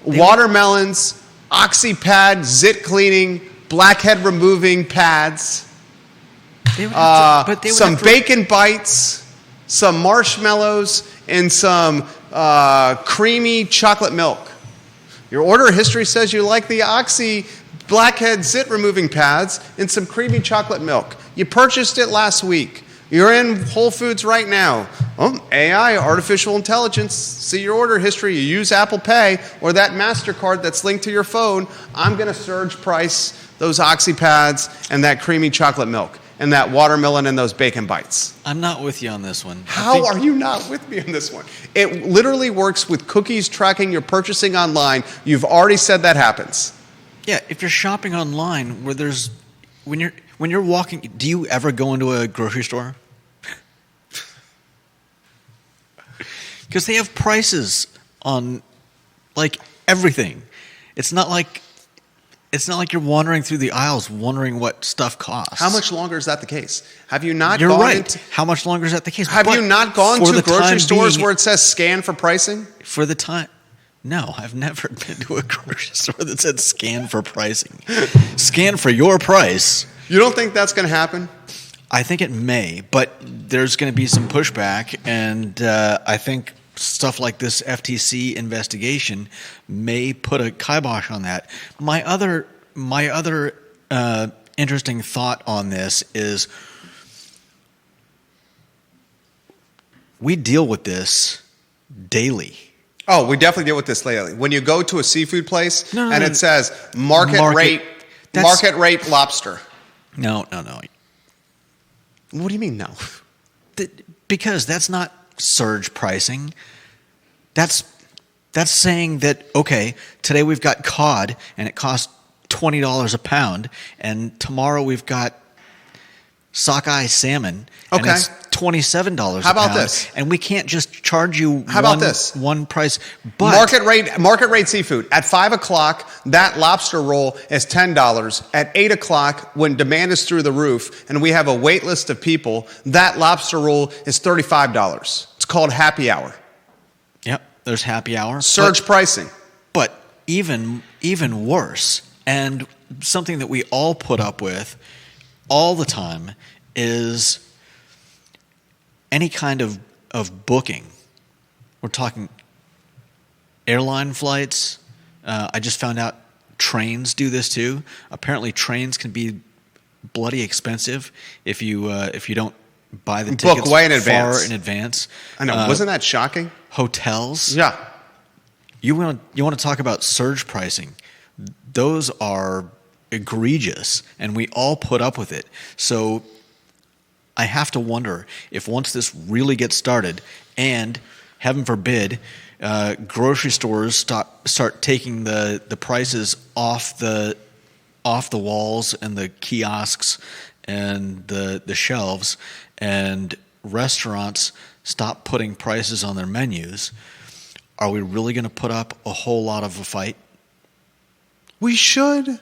watermelons, OxyPad, zit cleaning, blackhead removing pads, some bacon bites, some marshmallows, and some creamy chocolate milk. Your order history says you like the Oxy blackhead zit removing pads and some creamy chocolate milk. You purchased it last week. You're in Whole Foods right now. AI, artificial intelligence, see your order history. You use Apple Pay or that MasterCard that's linked to your phone. I'm going to surge price those OxyPads and that creamy chocolate milk and that watermelon and those bacon bites. I'm not with you on this one. How are you not with me on this one? It literally works with cookies tracking your purchasing online. You've already said that happens. Yeah, if you're shopping online when you're walking, do you ever go into a grocery store? Because they have prices on like everything. It's not like you're wandering through the aisles wondering what stuff costs. How much longer is that the case? Have you not? You're right. How much longer is that the case? Have you not gone to grocery stores where it says scan for pricing? For the time. No, I've never been to a grocery store that said scan for pricing. Scan for your price. You don't think that's going to happen? I think it may, but there's going to be some pushback, and I think stuff like this FTC investigation may put a kibosh on that. My other interesting thought on this is we deal with this daily. Oh, we definitely deal with this lately. When you go to a seafood place it says market rate lobster. No. What do you mean no? Because that's not surge pricing. That's saying that, okay, today we've got cod and it costs $20 a pound, and tomorrow we've got sockeye salmon and it's $27 a pound. How about this? And we can't just charge you one price. But market rate seafood. At 5 o'clock, that lobster roll is $10. At 8 o'clock, when demand is through the roof and we have a wait list of people, that lobster roll is $35. It's called happy hour. Yep, there's happy hour. Surge pricing. But even worse, and something that we all put up with all the time is any kind of booking. We're talking airline flights. I just found out trains do this too. Apparently, trains can be bloody expensive if you don't buy the tickets way in far in advance. I know. Wasn't that shocking? Hotels. Yeah. You want to talk about surge pricing? Those are egregious, and we all put up with it. So I have to wonder if once this really gets started, and heaven forbid, grocery stores start taking the prices off the walls and the kiosks and the shelves, and restaurants stop putting prices on their menus, are we really going to put up a whole lot of a fight? We should.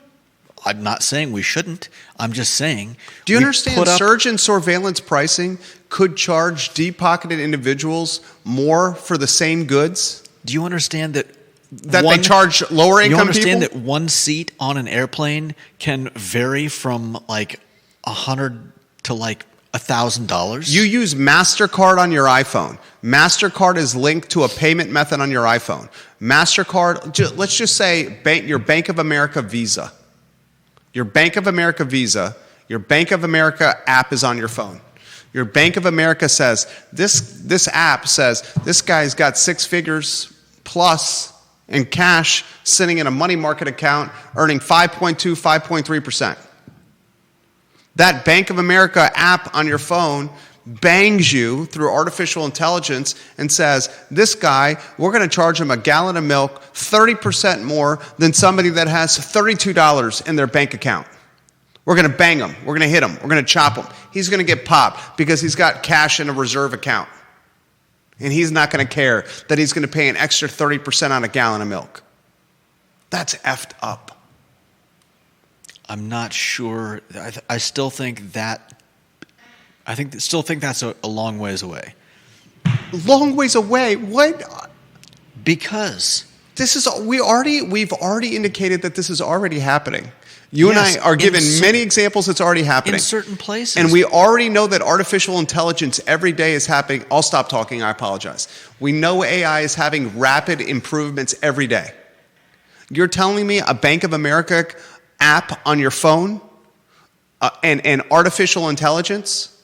I'm not saying we shouldn't. I'm just saying. Do you understand surge and surveillance pricing could charge deep-pocketed individuals more for the same goods? Do you understand that they charge lower income people? You understand that one seat on an airplane can vary from like $100 to like $1,000? You use MasterCard on your iPhone. MasterCard is linked to a payment method on your iPhone. MasterCard, let's just say your Bank of America Visa. Your Bank of America Visa, your Bank of America app is on your phone. Your Bank of America says, this app says, this guy's got 6 figures plus in cash sitting in a money market account earning 5.2, 5.3%. That Bank of America app on your phone bangs you through artificial intelligence and says, this guy, we're going to charge him a gallon of milk 30% more than somebody that has $32 in their bank account. We're going to bang him. We're going to hit him. We're going to chop him. He's going to get popped because he's got cash in a reserve account. And he's not going to care that he's going to pay an extra 30% on a gallon of milk. That's effed up. I'm not sure. I still think that. Still think that's a long ways away. Long ways away? What? Because we've already indicated that this is already happening. You and I are given many examples it's already happening. In certain places. And we already know that artificial intelligence every day is happening. I'll stop talking, I apologize. We know AI is having rapid improvements every day. You're telling me a Bank of America app on your phone and artificial intelligence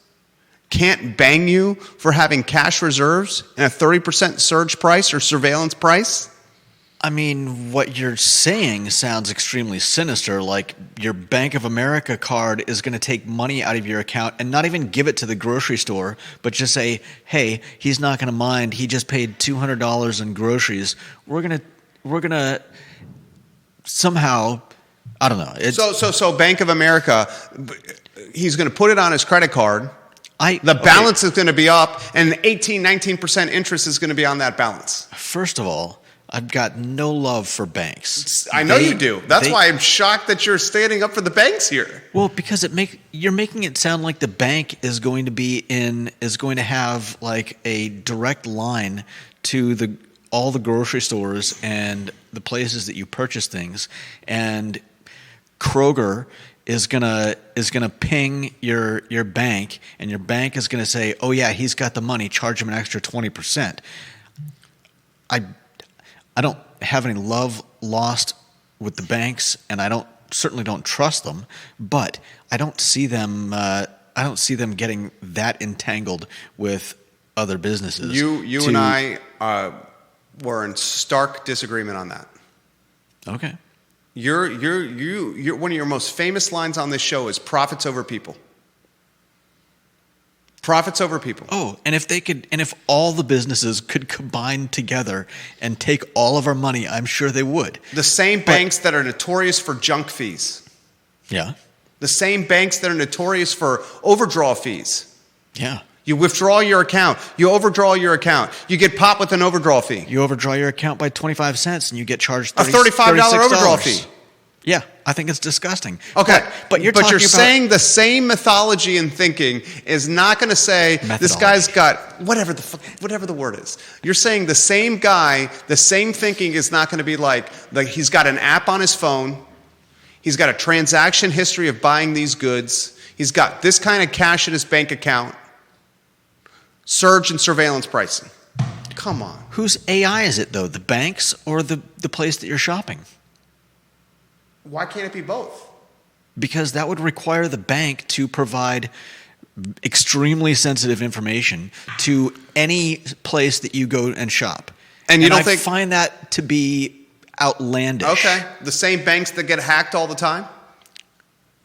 can't bang you for having cash reserves and a 30% surge price or surveillance price? I mean, what you're saying sounds extremely sinister, like your Bank of America card is going to take money out of your account and not even give it to the grocery store, but just say, hey, he's not going to mind. He just paid $200 in groceries. We're going to somehow, I don't know. So Bank of America, he's going to put it on his credit card. The balance is going to be up, and 19% interest is going to be on that balance. First of all, I've got no love for banks. I know you do. That's why I'm shocked that you're standing up for the banks here. Well, because you're making it sound like the bank is going to have like a direct line to all the grocery stores and the places that you purchase things, and Kroger is gonna ping your bank, and your bank is gonna say, oh yeah, he's got the money, charge him an extra 20%. I don't have any love lost with the banks, and I certainly don't trust them, but I don't see them getting that entangled with other businesses. You and I were in stark disagreement on that. Okay. You're one of your most famous lines on this show is profits over people. Profits over people. Oh, and if all the businesses could combine together and take all of our money, I'm sure they would. The same banks that are notorious for junk fees. Yeah. The same banks that are notorious for overdraw fees. Yeah. You withdraw your account. You overdraw your account. You get popped with an overdraw fee. You overdraw your account by 25 cents and you get charged $35 overdraw fee. Yeah. I think it's disgusting. Okay, but you're talking about saying the same mythology and thinking is not going to say this guy's got whatever the word is. You're saying the same guy, the same thinking is not going to be like he's got an app on his phone, he's got a transaction history of buying these goods, he's got this kind of cash in his bank account, surge in surveillance pricing. Come on. Whose AI is it though? The banks or the place that you're shopping? Why can't it be both? Because that would require the bank to provide extremely sensitive information to any place that you go and shop. And you don't think... I find that to be outlandish. Okay. The same banks that get hacked all the time?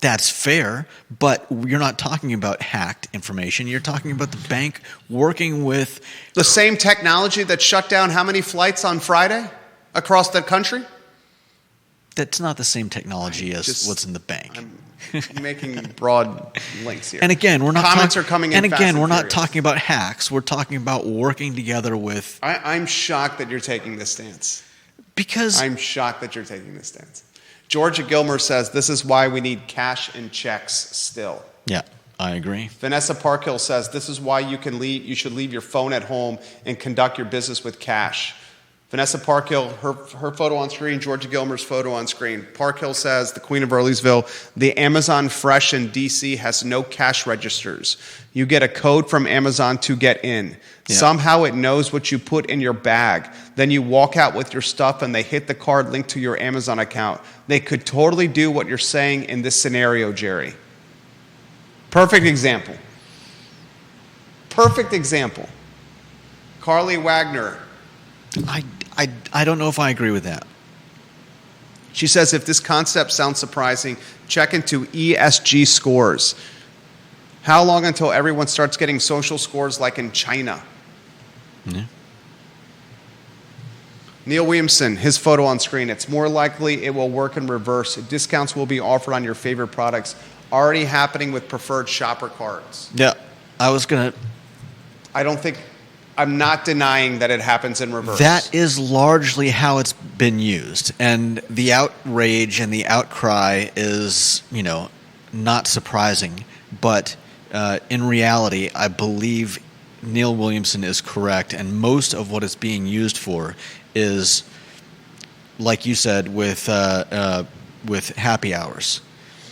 That's fair, but you're not talking about hacked information. You're talking about the bank working with... The same technology that shut down how many flights on Friday across the country? That's not the same technology as what's in the bank. I'm making broad links here. And again, we're not comments are coming in. And fast again, we're not furious. talking about hacks. We're talking about working together with. I'm shocked that you're taking this stance. Because I'm shocked that you're taking this stance. Georgia Gilmer says this is why we need cash and checks still. Yeah, I agree. Vanessa Parkhill says this is why you should leave your phone at home and conduct your business with cash. Vanessa Parkhill, her photo on screen, Georgia Gilmer's photo on screen. Parkhill says, the Queen of Earlysville, the Amazon Fresh in D.C. has no cash registers. You get a code from Amazon to get in. Yeah. Somehow it knows what you put in your bag. Then you walk out with your stuff and they hit the card linked to your Amazon account. They could totally do what you're saying in this scenario, Jerry. Perfect example. Perfect example. Carly Wagner. I don't know if I agree with that. She says, if this concept sounds surprising, check into ESG scores. How long until everyone starts getting social scores like in China? Yeah. Neil Williamson, his photo on screen. It's more likely it will work in reverse. Discounts will be offered on your favorite products. Already happening with preferred shopper cards. Yeah, I'm not denying that it happens in reverse. That is largely how it's been used. And the outrage and the outcry is, not surprising. But in reality, I believe Neil Williamson is correct. And most of what it's being used for is, like you said, with happy hours.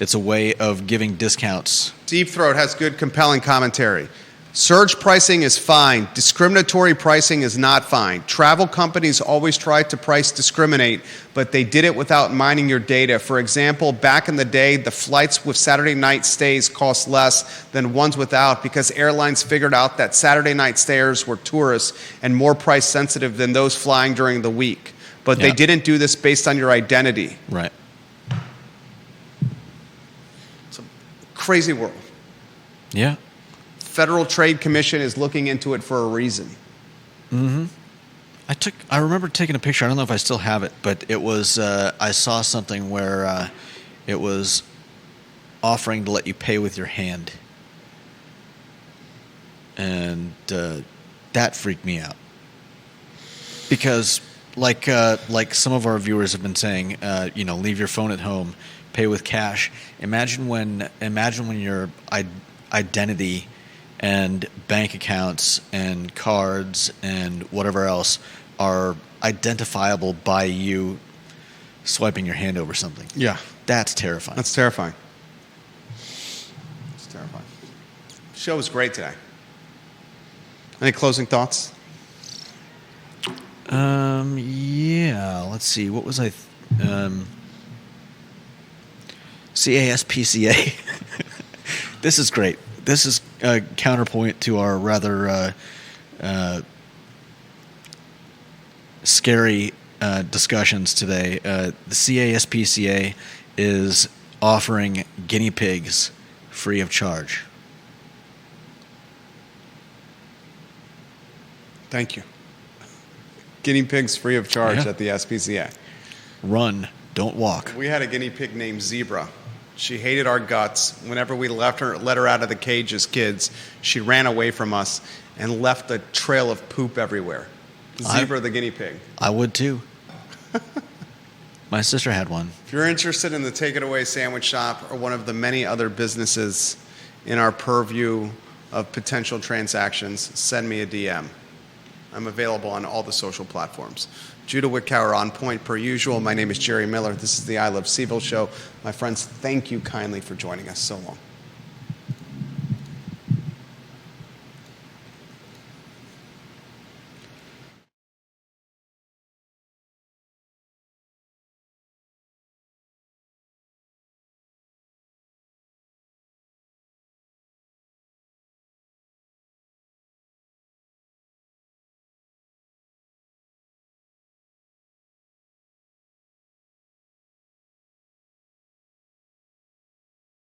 It's a way of giving discounts. Deep Throat has good, compelling commentary. Surge pricing is fine. Discriminatory pricing is not fine. Travel companies always try to price discriminate, but they did it without mining your data. For example, back in the day, the flights with Saturday night stays cost less than ones without because airlines figured out that Saturday night stayers were tourists and more price sensitive than those flying during the week. But they didn't do this based on your identity. Right. It's a crazy world. Yeah. Federal Trade Commission is looking into it for a reason. Mm-hmm. I remember taking a picture. I don't know if I still have it, but it was. I saw something where it was offering to let you pay with your hand, and that freaked me out because, like some of our viewers have been saying, leave your phone at home, pay with cash. Imagine when your identity and bank accounts and cards and whatever else are identifiable by you swiping your hand over something. Yeah. That's terrifying. That's terrifying. It's terrifying. The show was great today. Any closing thoughts? Yeah. Let's see. What was I... CASPCA. This is great. This is a counterpoint to our rather scary discussions today. The CASPCA is offering guinea pigs free of charge. Thank you. Guinea pigs free of charge at the SPCA. Run, don't walk. We had a guinea pig named Zebra. She hated our guts. Whenever we let her out of the cage as kids, she ran away from us and left a trail of poop everywhere. Zebra the guinea pig. I would too. My sister had one. If you're interested in the Take It Away Sandwich Shop or one of the many other businesses in our purview of potential transactions, send me a DM. I'm available on all the social platforms. Judah Wickower on point per usual. My name is Jerry Miller. This is the I Love CVille Show. My friends, thank you kindly for joining us so long.